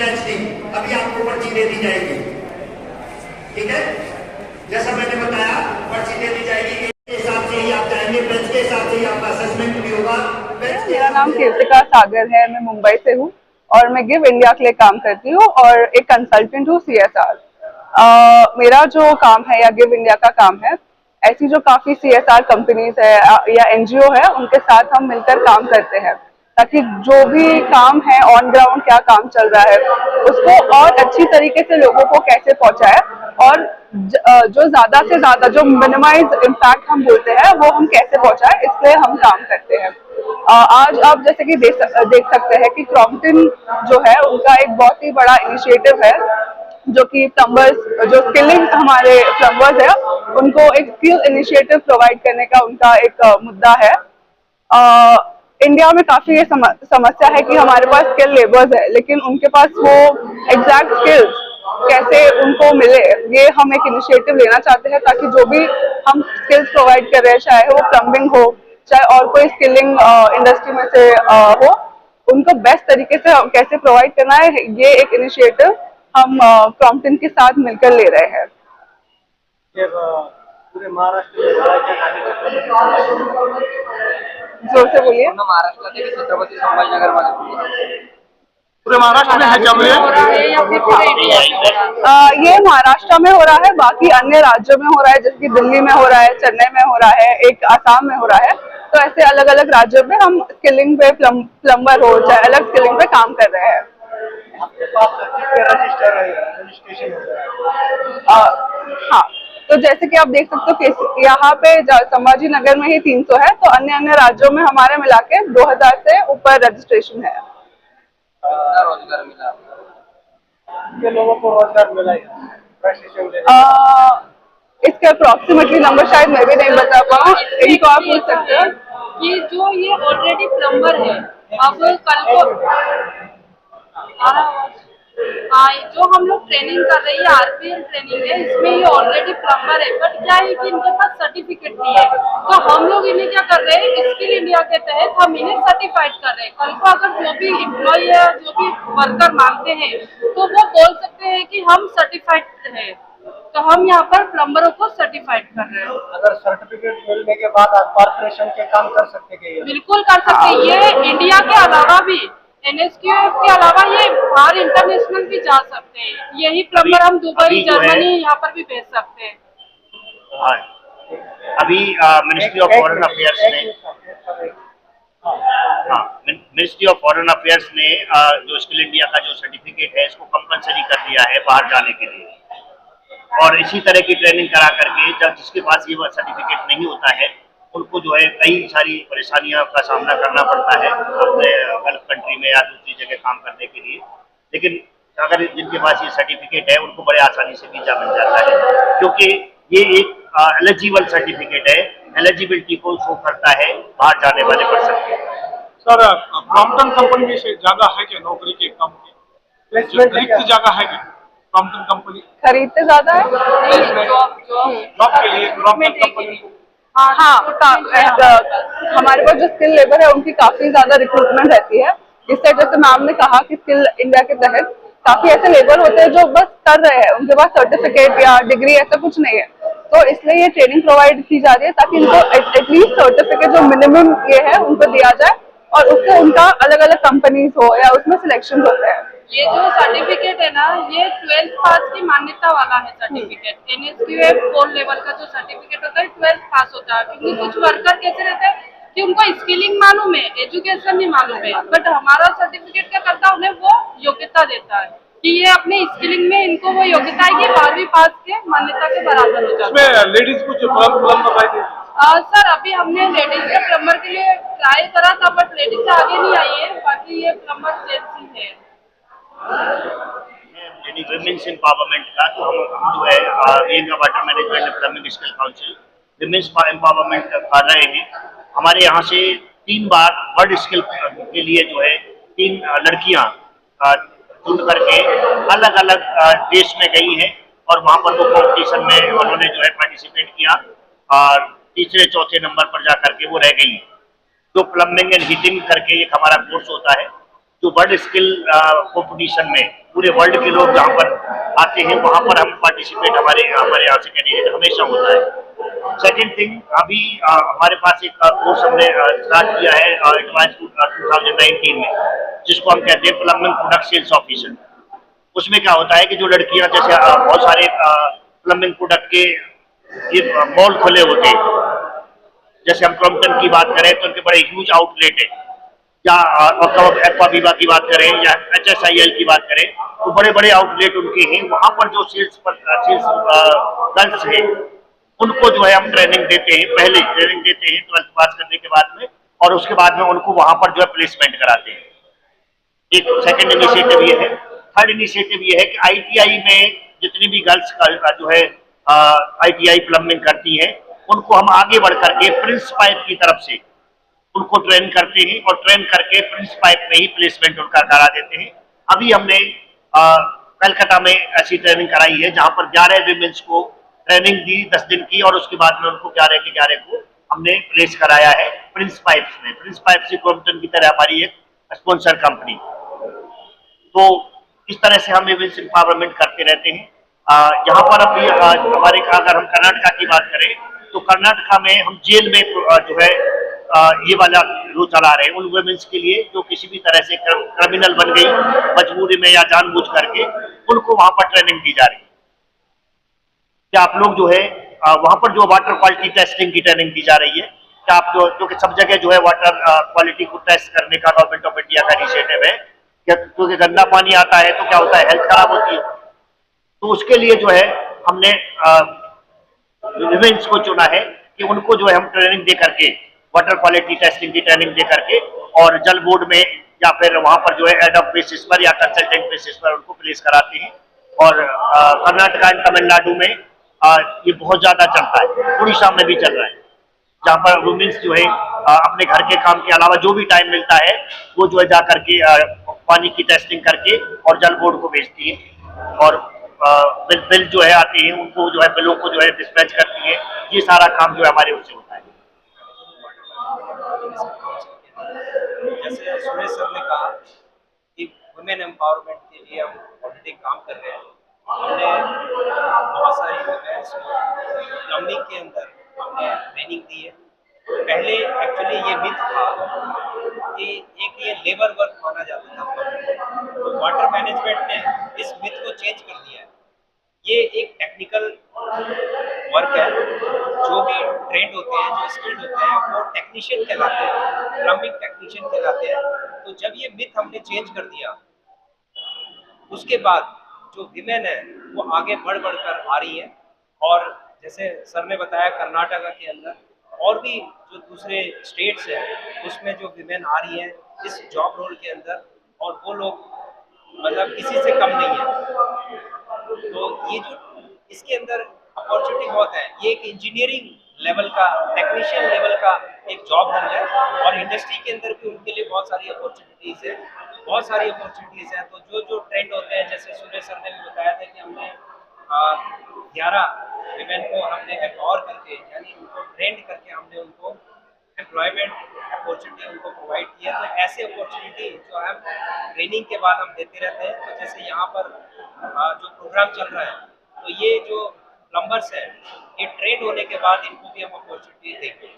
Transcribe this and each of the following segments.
Batch नहीं, अभी आपको पर्ची दे दी जाएगी। ठीक है, जैसा मैंने बताया पर्ची दे दी जाएगी, के हिसाब से ही आप जाएंगे, बैच के हिसाब से ही आपका असेसमेंट भी होगा। मेरा नाम कीर्तिका सागर है, मैं मुंबई से हूँ और मैं गिव इंडिया के लिए काम करती हूँ और एक कंसल्टेंट हूँ CSR। मेरा जो काम है या गिव इंडिया का काम है, ऐसी जो काफी CSR कंपनीज है या NGO है, उनके साथ हम मिलकर काम करते हैं ताकि जो भी काम है ऑन ग्राउंड क्या काम चल रहा है उसको और अच्छी तरीके से लोगों को कैसे पहुंचाए और जो ज्यादा से ज्यादा जो मिनिमाइज इम्पैक्ट हम बोलते हैं वो हम कैसे पहुंचाए, इसलिए हम काम करते हैं। आज आप जैसे कि देख सकते हैं कि क्रॉम्पटन जो है उनका एक बहुत ही बड़ा इनिशिएटिव है, जो कि प्लम्बर्स, जो स्किलिंग हमारे प्लम्बर्स है उनको एक स्किल इनिशिएटिव प्रोवाइड करने का उनका एक मुद्दा है। इंडिया में काफी ये समस्या है कि हमारे पास स्किल लेबर्स है लेकिन उनके पास वो एग्जैक्ट स्किल्स कैसे उनको मिले, ये हम एक इनिशिएटिव लेना चाहते हैं ताकि जो भी हम स्किल्स प्रोवाइड कर रहे हैं, चाहे वो प्लम्बिंग हो चाहे और कोई स्किलिंग इंडस्ट्री में से हो, उनको बेस्ट तरीके से कैसे प्रोवाइड करना है, ये एक इनिशिएटिव हम क्रॉम्पटन के साथ मिलकर ले रहे हैं। पूरे महाराष्ट्र में जोर से बोलिए। महाराष्ट्रात छत्रपती संभाजीनगर मध्ये पूरे महाराष्ट्र में है जब ये महाराष्ट्र में हो रहा है, बाकी अन्य राज्यों में हो रहा है, जैसे कि दिल्ली में हो रहा है, चेन्नई में हो रहा है, एक आसाम में हो रहा है। तो ऐसे अलग अलग राज्यों में हम स्किलिंग पे प्लम्बर हो चाहे अलग स्किलिंग पे काम कर रहे हैं। आपके पास रजिस्ट्रेशन हो गया? हाँ, तो जैसे कि आप देख सकते हो कि यहाँ पे संभाजी नगर में ही 300 है, तो अन्य अन्य राज्यों में हमारे मिला के 2000 से ऊपर रजिस्ट्रेशन है। रोजगार मिला, कितने लोगों को रोजगार मिला इसके अप्रोक्सीमेटली नंबर शायद मैं भी नहीं बता पाऊँ, इनको आप पूछ सकते हो। कि जो ये ऑलरेडी प्लम्बर है, अब कल को जो हम लोग ट्रेनिंग कर रहे हैं RPL ट्रेनिंग है, इसमें ये ऑलरेडी प्लम्बर है, बट क्या है कि इनके पास सर्टिफिकेट नहीं है, तो हम लोग इन्हें क्या कर रहे हैं, स्किल इंडिया के तहत हम इन्हें सर्टिफाइड कर रहे हैं। कल को अगर जो भी एम्प्लॉय या जो भी वर्कर मांगते हैं तो वो बोल सकते हैं कि हम सर्टिफाइड है, तो हम यहाँ पर प्लम्बरों को सर्टिफाइड कर रहे हैं। अगर सर्टिफिकेट मिलने के बाद आप कॉर्पोरेशन के काम कर सकते हैं? बिल्कुल कर सकते हैं। ये इंडिया के अलावा भी NSQF के अलावा ये बाहर इंटरनेशनल भी जा सकते हैं। यही प्लम्बर हम दुबई, जर्मनी यहाँ पर भी भेज सकते हैं। अभी मिनिस्ट्री ऑफ फॉरेन अफेयर्स ने जो स्किल इंडिया का जो सर्टिफिकेट है इसको कंपलसरी कर दिया है बाहर जाने के लिए, और इसी तरह की ट्रेनिंग करा करके जब जिसके पास ये सर्टिफिकेट नहीं होता है उनको जो है कई सारी परेशानियों का सामना करना पड़ता है अपने गल्फ कंट्री में या दूसरी जगह काम करने के लिए। लेकिन अगर जिनके पास ये सर्टिफिकेट है उनको बड़े आसानी से वीजा मिल जाता है, क्योंकि ये एक एलिजिबल सर्टिफिकेट है, एलिजिबिलिटी को शो करता है बाहर जाने वाले पर्सन के। सर, क्रॉम्पटन कंपनी में से ज्यादा है क्या नौकरी के काम की रिक्त जगह है क्या? क्रॉम्पटन कंपनी खरीदते ज्यादा है जॉब के लिए क्रॉम्पटन कंपनी हाँ, हमारे पास जो स्किल लेबर है उनकी काफी ज्यादा रिक्रूटमेंट रहती है। जिससे जैसे मैम ने कहा कि स्किल इंडिया के तहत काफी ऐसे लेबर होते हैं जो बस कर रहे हैं, उनके पास सर्टिफिकेट या डिग्री ऐसा कुछ नहीं है, तो इसलिए ये ट्रेनिंग प्रोवाइड की जा रही है ताकि इनको एटलीस्ट सर्टिफिकेट जो मिनिमम ये है उनको दिया जाए और उससे उनका अलग अलग कंपनीज हो या उसमें सिलेक्शन होते हैं। ये जो सर्टिफिकेट है ना, ये 12th पास की मान्यता वाला है सर्टिफिकेट। NSQF 4 लेवल का जो सर्टिफिकेट होता है 12th पास होता है, क्योंकि कुछ वर्कर कैसे रहते हैं कि उनको स्किलिंग मालूम है, एजुकेशन भी मालूम है, बट हमारा सर्टिफिकेट क्या करता है, उन्हें वो योग्यता देता है कि ये अपने स्किलिंग में इनको वो योग्यता है कि 12वीं पास के मान्यता के बराबर हो जाता है। इसमें लेडीज को जो सर अभी हमने लेडीज के प्लम्बर के लिए ट्राई करा था, बट लेडीज आगे नहीं आई है, बाकी ये प्लम्बर जेंट्स ही है। विमेंस एम्पावरमेंट का तो हम जो है area water management plumbing skill council women's empowerment कर रहे हैं। हमारे यहाँ से 3 बार वर्ल्ड स्किल के लिए जो है 3 लड़कियाँ चुन करके अलग अलग देश में गई हैं और वहाँ पर वो कॉम्पिटिशन में उन्होंने जो है पार्टिसिपेट किया और तीसरे चौथे नंबर पर जा करके वो रह गई। तो प्लम्बिंग एंड हीटिंग करके एक हमारा कोर्स होता है जो वर्ल्ड स्किल कॉम्पिटिशन में पूरे वर्ल्ड के लोग जहाँ पर आते हैं वहाँ पर हम पार्टिसिपेट हमारे यहाँ से कैंडिडेट हमेशा होता है। सेकेंड थिंग, अभी हमारे पास एक कोर्स हमने स्टार्ट किया है एडवांस 2019 में, जिसको हम कहते हैं प्लम्बिंग प्रोडक्ट सेल्स ऑफिसर। उसमें क्या होता है कि जो लड़कियां, जैसे बहुत सारे प्लम्बिंग प्रोडक्ट के ये मॉल खुले होते हैं, जैसे हम क्रॉम्पटन की बात करें तो उनके बड़े ह्यूज आउटलेट है, या एक्वावीवा की बात करें या HSIL की बात करें, तो बड़े बड़े आउटलेट उनके हैं। वहां पर जो सेल्स गर्ल्स हैं उनको जो है हम ट्रेनिंग देते हैं, पहले ट्रेनिंग देते हैं 12th पास करने के बाद में, और उसके बाद में उनको वहां पर जो है प्लेसमेंट कराते हैं। एक सेकंड इनिशिएटिव ये है। थर्ड इनिशिएटिव ये है कि ITI में जितनी भी गर्ल्स का जो है ITI प्लम्बिंग करती हैं, उनको हम आगे बढ़ करके प्रिंस पाइप की तरफ से उनको ट्रेन करते हैं, और ट्रेन करके प्रिंस पाइप में ही प्लेसमेंट उनका करा देते हैं। अभी हमने कलकत्ता में ऐसी ट्रेनिंग कराई है जहां पर 11 विमेंस को ट्रेनिंग दी 10 दिन की, और उसके बाद में उनको 11 के 11 को हमने प्लेस कराया है प्रिंस पाइप्स में। प्रिंस पाइप्स की क्रॉम्पटन की तरह हमारी एक स्पॉन्सर कंपनी। तो इस तरह से हम विमेंस एम्पावरमेंट करते रहते हैं। यहाँ पर अभी हमारे अगर हम कर्नाटका की बात करें तो कर्नाटका में हम जेल में जो है ये वाला जो चला रहे हैं उन वुमेन्स के लिए जो किसी भी तरह से क्रिमिनल बन गई मजबूरी में या जानबूझ करके, उनको वहां पर ट्रेनिंग दी जा रही है। क्या आप लोग जो है वहां पर जो वाटर क्वालिटी टेस्टिंग की ट्रेनिंग दी जा रही है, क्या आप जो कि सब जगह जो है वाटर क्वालिटी को टेस्ट करने का गवर्नमेंट ऑफ इंडिया का इनिशिएटिव है, क्योंकि गंदा पानी आता है तो क्या होता है, हेल्थ खराब होती है। तो उसके लिए जो है हमने विमेंस को चुना है कि उनको जो है हम ट्रेनिंग दे करके, वाटर क्वालिटी टेस्टिंग की ट्रेनिंग दे करके, और जल बोर्ड में या फिर वहां पर जो है एड ऑफ बेसिस पर या कंसल्टेंट बेसिस पर उनको प्लेस कराते हैं। और कर्नाटका एंड तमिलनाडु में ये बहुत ज्यादा चलता है, उड़ीसा में भी चल रहा है, जहाँ पर वुमेन्स जो है अपने घर के काम के अलावा जो भी टाइम मिलता है वो जो है जा करके पानी की टेस्टिंग करके और जल बोर्ड को भेजती है, और बिल जो है आती है उनको जो है बिलों को जो है डिस्पैच करती है। ये सारा काम जो है हमारे उससे होता है। जैसे सुरेश सर ने कहा कि वुमेन एम्पावरमेंट के लिए हम ऑलरेडी काम कर रहे हैं। हमने बहुत सारी वुमेन्स को प्लम्बिंग के अंदर हमने ट्रेनिंग दी है। पहले एक्चुअली ये मिथ था कि एक ये लेबर वर्क माना जाता था, तो वाटर मैनेजमेंट ने इस मिथ को चेंज कर दिया है। ये एक टेक्निकल वर्क है, जो भी ट्रेंड होते हैं, जो स्किल्ड होते हैं, वो टेक्नीशियन कहलाते हैं, प्लम्बिंग टेक्नीशियन कहलाते हैं। तो जब ये मिथ हमने चेंज कर दिया, उसके बाद जो विमेन है वो आगे बढ़ कर आ रही है। और जैसे सर ने बताया कर्नाटका के अंदर और भी जो दूसरे स्टेट्स हैं उसमें जो विमेन आ रही है इस जॉब रोल के अंदर, और वो लोग मतलब किसी से कम नहीं है। तो ये जो इसके अंदर अपॉर्चुनिटी बहुत है। ये एक इंजीनियरिंग लेवल का, टेक्नीशियन लेवल का एक जॉब रोल है, और इंडस्ट्री के अंदर भी उनके लिए बहुत सारी अपॉर्चुनिटीज़ है, बहुत सारी अपॉर्चुनिटीज़ हैं। तो जो ट्रेंड होते हैं, जैसे सूर्य सर ने भी बताया था कि हमने 11 विमेन को हमने एम्पावर करके, यानी उनको ट्रेंड करके हमने उनको एम्प्लॉयमेंट अपॉर्चुनिटी उनको प्रोवाइड किया। तो ऐसे अपॉर्चुनिटी जो है ट्रेनिंग के बाद हम देते रहते हैं। तो जैसे यहाँ पर जो प्रोग्राम चल रहा है, तो ये जो प्लम्बर्स हैं ये ट्रेन होने के बाद इनको भी हम अपॉर्चुनिटी देंगे।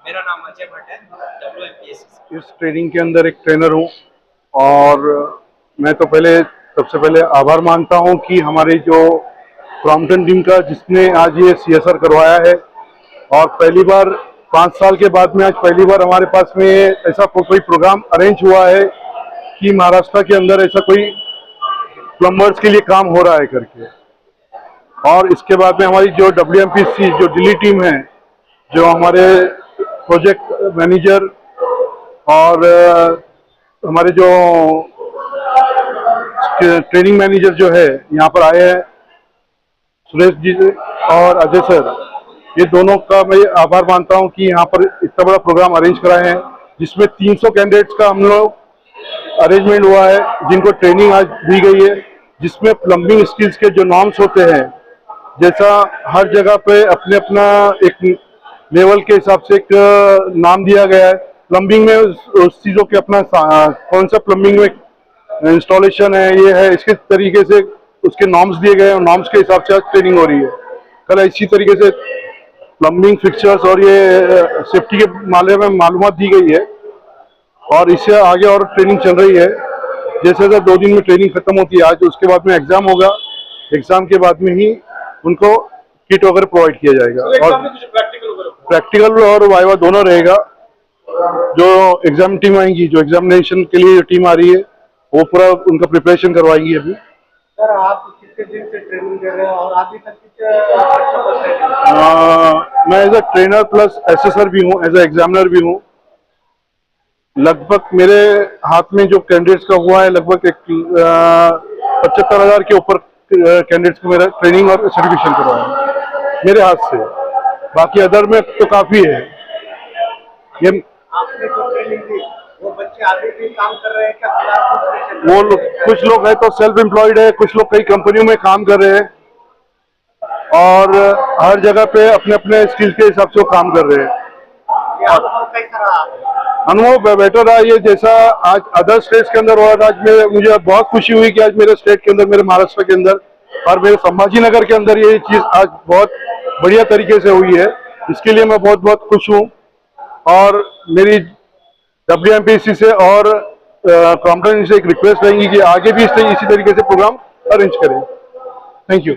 मेरा नाम अजय भट्ट है, WMPSC। इस ट्रेनिंग के अंदर एक ट्रेनर हूँ, और मैं तो सबसे पहले आभार मानता हूँ कि हमारी जो क्रॉम्पटन टीम का जिसने आज ये CSR करवाया है, और पहली बार 5 साल के बाद में आज पहली बार हमारे पास में ऐसा कोई प्रोग्राम अरेंज हुआ है कि महाराष्ट्र के अंदर ऐसा कोई प्लम्बर्स के लिए काम हो रहा है करके। और इसके बाद में हमारी जो WMPC जो दिल्ली टीम है, जो हमारे प्रोजेक्ट मैनेजर और हमारे जो ट्रेनिंग मैनेजर जो है यहाँ पर आए हैं, सुरेश जी और अजय सर, ये दोनों का मैं आभार मानता हूँ कि यहाँ पर इतना बड़ा प्रोग्राम अरेंज कराए हैं, जिसमें 300 कैंडिडेट्स का हम लोग अरेंजमेंट हुआ है, जिनको ट्रेनिंग आज दी गई है, जिसमें प्लम्बिंग स्किल्स के जो नॉर्म्स होते हैं, जैसा हर जगह पे अपने अपना एक लेवल के हिसाब से एक नाम दिया गया है। प्लम्बिंग में उस चीज़ों के अपना कौन सा प्लम्बिंग में इंस्टॉलेशन है, ये है, इसके तरीके से उसके नॉर्म्स दिए गए हैं और नॉर्म्स के हिसाब से आज ट्रेनिंग हो रही है। कल इसी तरीके से प्लम्बिंग फिक्चर्स और ये सेफ्टी के मामले में मालूमात दी गई है और इससे आगे और ट्रेनिंग चल रही है। जैसे 2 दिन में ट्रेनिंग खत्म होती है आज, उसके बाद में एग्जाम होगा, एग्जाम के बाद में ही उनको किट वगैरह प्रोवाइड किया जाएगा एग्जाम और में कुछ प्रैक्टिकल वगैरह प्रैक्टिकल और वाइवा दोनों रहेगा। जो एग्जाम टीम आएंगी, जो एग्जामिनेशन के लिए टीम आ रही है, वो पूरा उनका प्रिपरेशन करवाएंगी अभी। सर आप कितने दिन से ट्रेनिंग दे रहे हैं और अभी तक कितने बच्चों को ट्रेनिंग? मैं as a trainer plus assessor भी हूँ, एज अ एग्जामिनर भी हूँ। लगभग मेरे हाथ में जो कैंडिडेट्स का हुआ है, लगभग 75,000 के ऊपर कैंडिडेट्स को मेरा ट्रेनिंग और सर्टिफिकेशन करवाया है मेरे हाथ से। बाकी अदर में तो काफ़ी है। ये आपने जो ट्रेनिंग दी वो बच्चे आगे भी काम कर रहे हैं क्या? वो लोग, कुछ लोग है तो सेल्फ एम्प्लॉयड है, कुछ लोग कई कंपनियों में काम कर रहे हैं और हर जगह पे अपने अपने स्किल के हिसाब से वो काम कर रहे हैं। ये अनुभव कैसा रहा आपको? अनुभव बेटर रहा। ये जैसा आज अदर स्टेट्स के अंदर हुआ था, आज मुझे बहुत खुशी हुई कि आज मेरे स्टेट के अंदर, मेरे महाराष्ट्र के अंदर और मेरे संभाजी नगर के अंदर ये चीज़ आज बहुत बढ़िया तरीके से हुई है। इसके लिए मैं बहुत बहुत खुश हूँ और मेरी WMPC से और क्रॉम्पटन से एक रिक्वेस्ट रहेगी कि आगे भी इसी तरीके से प्रोग्राम अरेंज करें। Thank you.